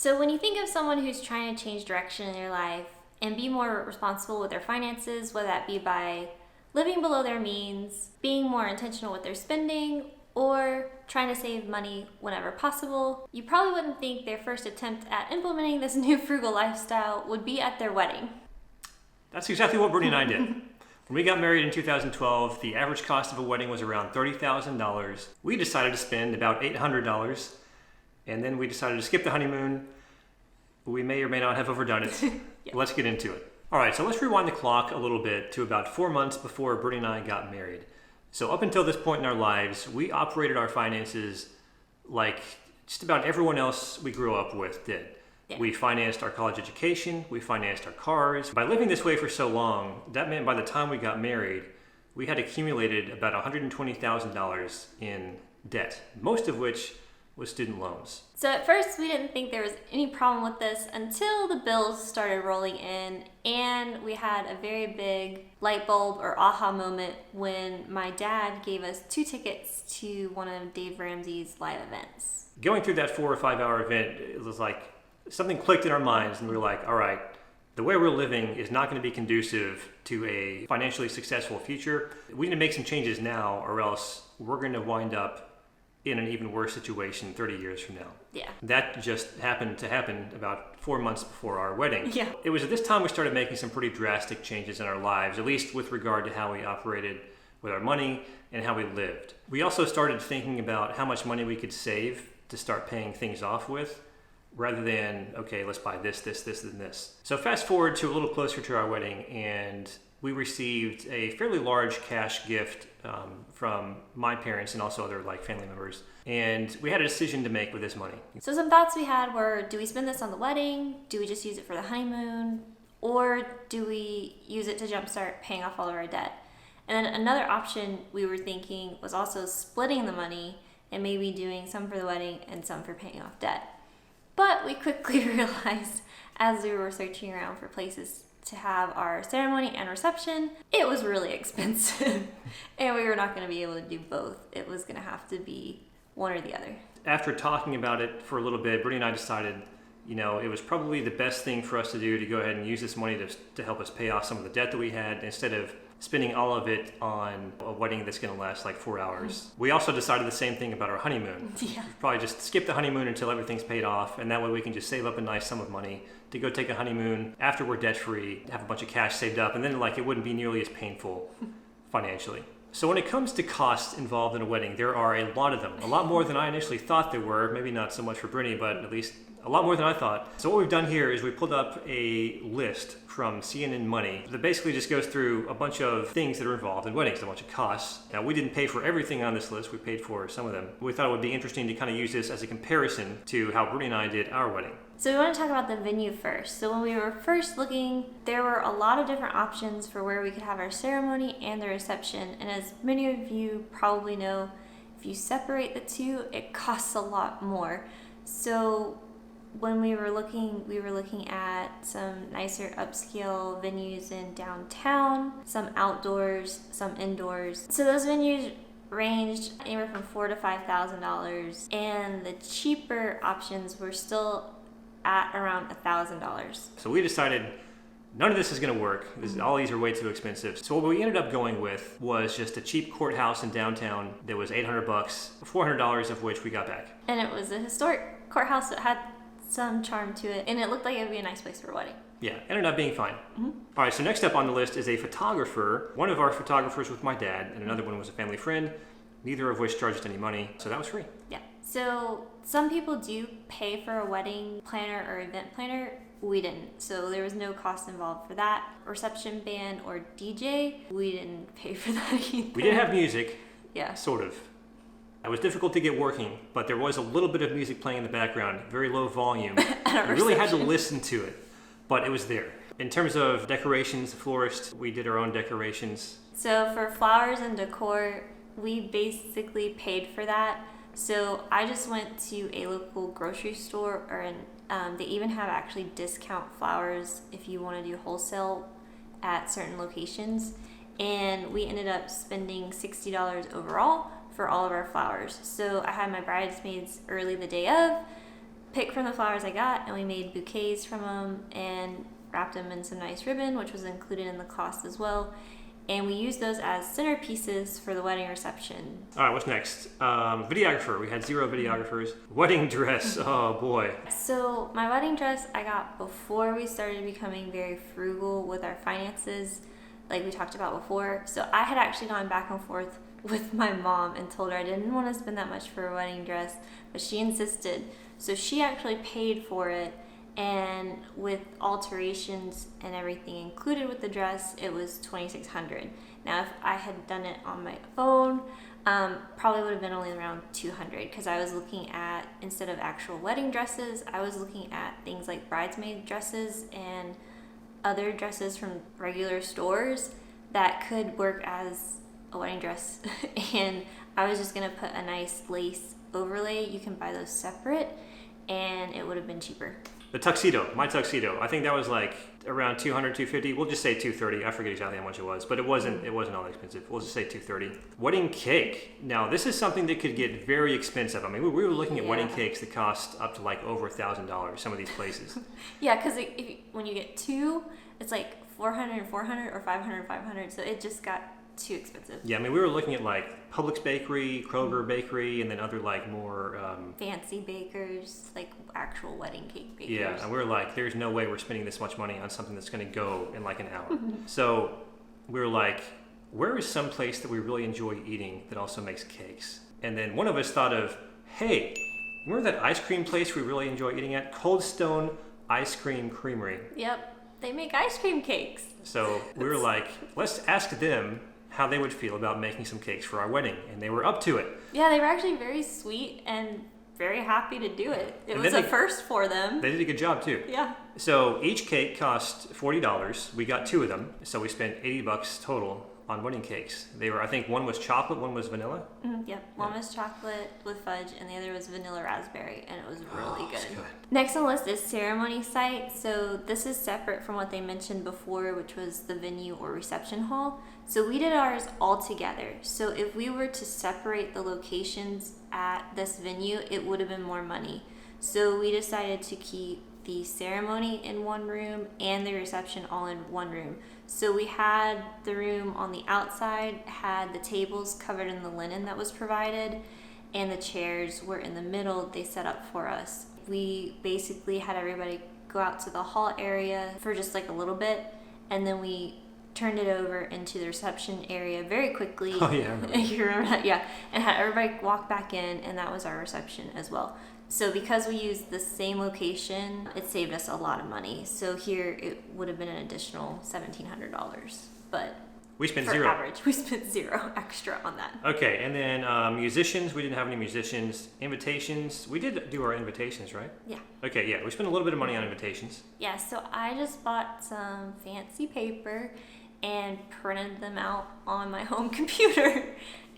So when you think of someone who's trying to change direction in their life and be more responsible with their finances, whether that be by living below their means, being more intentional with their spending, or trying to save money whenever possible, you probably wouldn't think their first attempt at implementing this new frugal lifestyle would be at their wedding. That's exactly what Brittany and I did. When we got married in 2012, the average cost of a wedding was around $30,000. We decided to spend about $800, and then we decided to skip the honeymoon. We may or may not have overdone it. Yeah. Let's get into it. All right, so let's rewind the clock a little bit to about 4 months before Brittany and I got married. So up until this point in our lives, we operated our finances like just about everyone else we grew up with did. Yeah. We financed our college education, we financed our cars. By living this way for so long, that meant by the time we got married, we had accumulated about $120,000 in debt, most of which was student loans. So at first we didn't think there was any problem with this until the bills started rolling in, and we had a very big light bulb or aha moment when my dad gave us 2 tickets to one of Dave Ramsey's live events. Going through that 4 or 5 hour event, it was like something clicked in our minds, and we were like, all right, the way we're living is not going to be conducive to a financially successful future. We need to make some changes now, or else we're going to wind up in an even worse situation 30 years from now. Yeah. That just happened to happen about 4 months before our wedding. Yeah. It was at this time we started making some pretty drastic changes in our lives, at least with regard to how we operated with our money and how we lived. We also started thinking about how much money we could save to start paying things off with, rather than, okay, let's buy this, and this. So fast forward to a little closer to our wedding, and we received a fairly large cash gift from my parents and also other family members. And we had a decision to make with this money. So some thoughts we had were, do we spend this on the wedding? Do we just use it for the honeymoon? Or do we use it to jumpstart paying off all of our debt? And then another option we were thinking was also splitting the money and maybe doing some for the wedding and some for paying off debt. But we quickly realized as we were searching around for places to have our ceremony and reception, it was really expensive. And we were not going to be able to do both. It was going to have to be one or the other. After talking about it for a little bit, Brittany and I decided, it was probably the best thing for us to do to go ahead and use this money to help us pay off some of the debt that we had, instead of spending all of it on a wedding that's going to last 4 hours. We also decided the same thing about our honeymoon. Yeah. Probably just skip the honeymoon until everything's paid off, and that way we can just save up a nice sum of money to go take a honeymoon after we're debt-free, have a bunch of cash saved up, and then it wouldn't be nearly as painful financially. So when it comes to costs involved in a wedding, there are a lot of them. A lot more than I initially thought there were. Maybe not so much for Brittany, but at least a lot more than I thought. So what we've done here is we pulled up a list from CNN Money that basically just goes through a bunch of things that are involved in weddings, a bunch of costs. Now, we didn't pay for everything on this list. We paid for some of them. We thought it would be interesting to kind of use this as a comparison to how Brittany and I did our wedding. So we want to talk about the venue first. So when we were first looking, there were a lot of different options for where we could have our ceremony and the reception. And as many of you probably know, if you separate the two, it costs a lot more. So when we were looking at some nicer upscale venues in downtown, some outdoors, some indoors. So those venues ranged anywhere from $4,000 to $5,000, and the cheaper options were still at around $1,000. So we decided none of this is going to work. All these are way too expensive. So what we ended up going with was just a cheap courthouse in downtown that was $800, $400 of which we got back. And it was a historic courthouse that had some charm to it, and it looked like it would be a nice place for a wedding. Yeah, ended up being fine. Mm-hmm. All right, so next up on the list is a photographer. One of our photographers was my dad, and another one was a family friend, neither of which charged any money, so that was free. Yeah. So some people do pay for a wedding planner or event planner. We didn't. So there was no cost involved for that. Reception band or DJ, we didn't pay for that either. We did have music. Yeah. Sort of. It was difficult to get working, but there was a little bit of music playing in the background, very low volume. You really had to listen to it, but it was there. In terms of decorations, the florist, we did our own decorations. So for flowers and decor, we basically paid for that. So I just went to a local grocery store, they even have actually discount flowers if you want to do wholesale at certain locations. And we ended up spending $60 overall for all of our flowers. So I had my bridesmaids early the day of. pick from the flowers I got, and we made bouquets from them and wrapped them in some nice ribbon, which was included in the cost as well. And we used those as centerpieces for the wedding reception. All right, what's next? Videographer. We had 0 videographers. Wedding dress. Oh boy. So my wedding dress I got before we started becoming very frugal with our finances, like we talked about before. So I had actually gone back and forth with my mom and told her I didn't want to spend that much for a wedding dress, but she insisted. So she actually paid for it, and with alterations and everything included with the dress, it was $2,600. Now if I had done it on my own, probably would have been only around $200, because I was looking at, instead of actual wedding dresses, I was looking at things like bridesmaid dresses and other dresses from regular stores that could work as a wedding dress. And I was just gonna put a nice lace overlay. You can buy those separate, and it would have been cheaper. The tuxedo, my tuxedo. I think that was like around $200, $250. We'll just say $230. I forget exactly how much it was, but it wasn't all that expensive. We'll just say $230. Wedding cake. Now this is something that could get very expensive. I mean, we were looking at wedding cakes that cost up to like over $1,000. Some of these places. Yeah, because when you get 2, it's like 400, 400, or 500, 500. So it just got too expensive. Yeah, I mean, we were looking at like Publix Bakery, Kroger Bakery, and then other like more fancy bakers, like actual wedding cake bakers. Yeah, and we were like, there's no way we're spending this much money on something that's going to go in like an hour. So we were like, where is some place that we really enjoy eating that also makes cakes? And then one of us thought of, hey, remember that ice cream place we really enjoy eating at? Cold Stone Ice Cream Creamery. Yep, they make ice cream cakes. So we were like, let's ask them how they would feel about making some cakes for our wedding, and they were up to it. Yeah, they were actually very sweet and very happy to do it. It was a first for them. They did a good job too. Yeah. So each cake cost $40. We got 2 of them, so we spent $80 total on wedding cakes. They were, I think, one was chocolate, one was vanilla. Yep, one was chocolate with fudge, and the other was vanilla raspberry, and it was really good. Good. Next on the list is ceremony site. So this is separate from what they mentioned before, which was the venue or reception hall. So we did ours all together. So if we were to separate the locations at this venue, it would have been more money. So we decided to keep the ceremony in one room and the reception all in one room. So we had the room on the outside, had the tables covered in the linen that was provided, and the chairs were in the middle, they set up for us. We basically had everybody go out to the hall area for just like a little bit, and then we turned it over into the reception area very quickly. Oh yeah, I remember. You remember that? Yeah, and had everybody walk back in, and that was our reception as well. So because we used the same location, it saved us a lot of money. So here it would have been an additional $1,700, but we spent for $0. average, we spent $0 extra on that. Okay, and then musicians, we didn't have any musicians. Invitations, we did do our invitations, right? Yeah. Okay, yeah, we spent a little bit of money on invitations. Yeah, so I just bought some fancy paper and printed them out on my home computer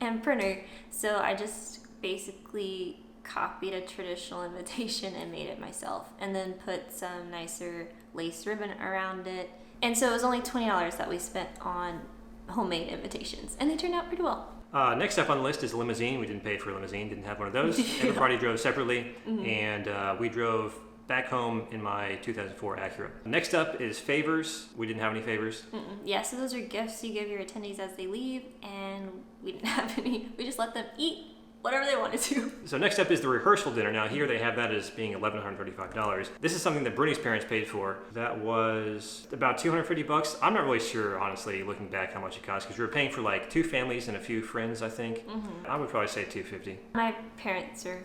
and printer. So I just basically copied a traditional invitation and made it myself, and then put some nicer lace ribbon around it. And so it was only $20 that we spent on homemade invitations, and they turned out pretty well. Next up on the list is a limousine. We didn't pay for a limousine, didn't have one of those. Everybody drove separately, and we drove back home in my 2004 Acura. Next up is favors. We didn't have any favors. Yeah, so those are gifts you give your attendees as they leave, and we didn't have any. We just let them eat whatever they wanted to. So next up is the rehearsal dinner. Now here they have that as being $1,135. This is something that Brittany's parents paid for. That was about $250. I'm not really sure, honestly, looking back, how much it cost, because we were paying for like 2 families and a few friends, I think. I would probably say $250. My parents are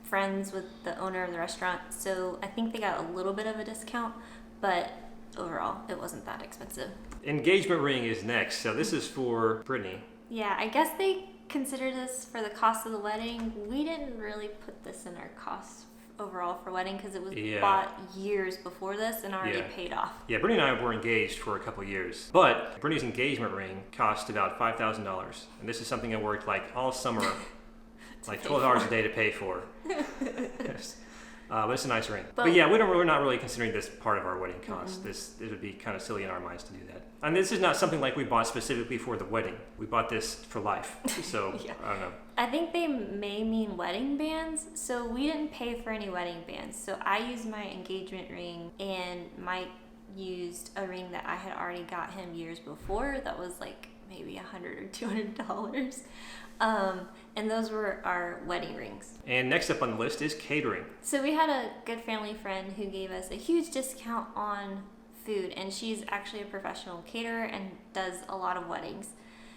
friends with the owner of the restaurant, so I think they got a little bit of a discount, but overall it wasn't that expensive. Engagement ring is next. So this is for Brittany. Yeah, I guess they consider this for the cost of the wedding. We didn't really put this in our costs overall for wedding, because it was bought years before this and already paid off. Yeah, Brittany and I were engaged for a couple of years, but Brittany's engagement ring cost about $5,000, and this is something I worked like all summer, like 12 hours a day to pay for. Yes. But it's a nice ring. But But yeah, we're not really considering this part of our wedding cost. This would be kind of silly in our minds to do that. And this is not something like we bought specifically for the wedding. We bought this for life. So Yeah. I don't know. I think they may mean wedding bands. So we didn't pay for any wedding bands. So I used my engagement ring, and Mike used a ring that I had already got him years before that was like maybe $100 or $200. And those were our wedding rings. And next up on the list is catering. So we had a good family friend who gave us a huge discount on food, and she's actually a professional caterer and does a lot of weddings.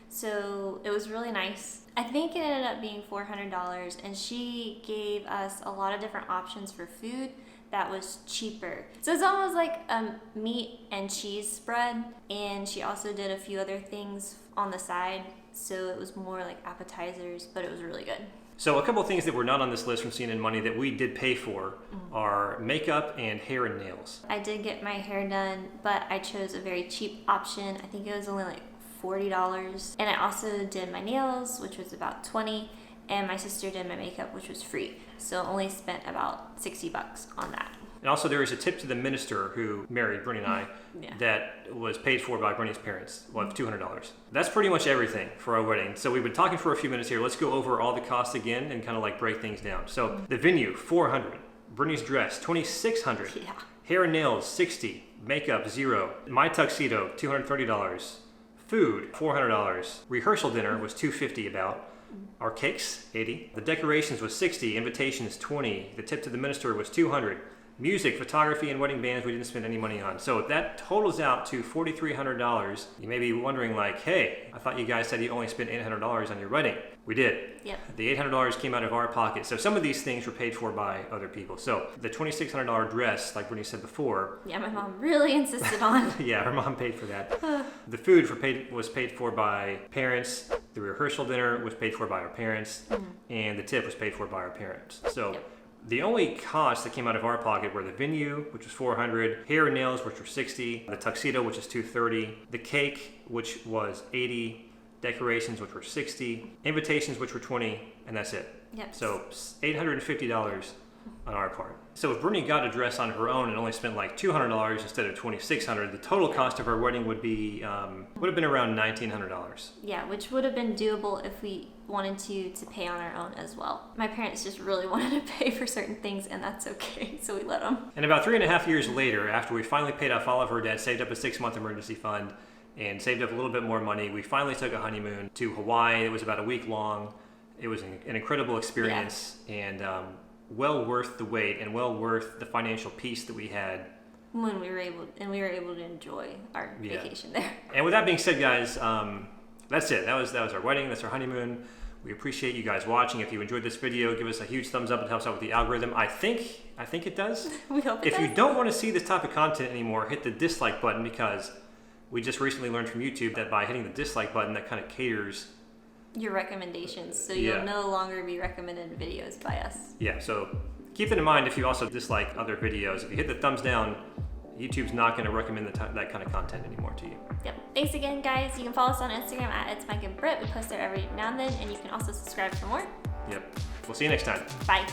So it was really nice. I think it ended up being $400, and she gave us a lot of different options for food that was cheaper. So it's almost like a meat and cheese spread, and she also did a few other things on the side. So it was more like appetizers, but it was really good. So a couple of things that were not on this list from CNN Money that we did pay for are makeup and hair and nails. I did get my hair done, but I chose a very cheap option. I think it was only like $40. And I also did my nails, which was about $20, and my sister did my makeup, which was free. So I only spent about $60 on that. And also there was a tip to the minister who married Brittany and I Yeah. that was paid for by Brittany's parents, of $200. That's pretty much everything for our wedding. So we've been talking for a few minutes here. Let's go over all the costs again and kind of like break things down. So the venue, $400. Brittany's dress, $2,600. Yeah. Hair and nails, $60. Makeup, $0. My tuxedo, $230. Food, $400. Rehearsal dinner was $250 about. Our cakes, $80. The decorations was $60. Invitations, $20. The tip to the minister was $200. Music, photography, and wedding bands we didn't spend any money on. So that totals out to $4,300. You may be wondering like, hey, I thought you guys said you only spent $800 on your wedding. We did. Yep. The $800 came out of our pocket. So some of these things were paid for by other people. So the $2,600 dress, like Brittany said before. Yeah, my mom really insisted on. Yeah, her mom paid for that. The food was paid for by parents. The rehearsal dinner was paid for by our parents. And the tip was paid for by our parents. So. Yep. The only costs that came out of our pocket were the venue, which was $400, hair and nails, which were $60, the tuxedo, which is $230, the cake, which was $80, decorations, which were $60, invitations, which were $20, and that's it. Yep. So $850 on our part. So if Brittany got a dress on her own and only spent like $200 instead of $2,600, the total cost of our wedding would have been around $1,900. Yeah, which would have been doable if we wanted to pay on our own as well. My parents just really wanted to pay for certain things, and that's okay, so we let them. And about 3.5 years later, after we finally paid off all of her debt, saved up a 6-month emergency fund, and saved up a little bit more money, we finally took a honeymoon to Hawaii. It was about a week long. It was an incredible experience, and well worth the wait and well worth the financial peace that we had. When we were able to enjoy our vacation there. And with that being said, guys, that's it. That was our wedding. That's our honeymoon. We appreciate you guys watching. If you enjoyed this video, give us a huge thumbs up. It helps out with the algorithm. I think it does. We hope it does. If you don't want to see this type of content anymore, hit the dislike button, because we just recently learned from YouTube that by hitting the dislike button, that kind of caters your recommendations, so you'll no longer be recommended videos by us. Yeah, so keep that in mind if you also dislike other videos. If you hit the thumbs down, YouTube's not going to recommend that kind of content anymore to you. Yep. Thanks again, guys. You can follow us on Instagram at It's Mike and Brit. We post there every now and then, and you can also subscribe for more. Yep. We'll see you next time. Bye.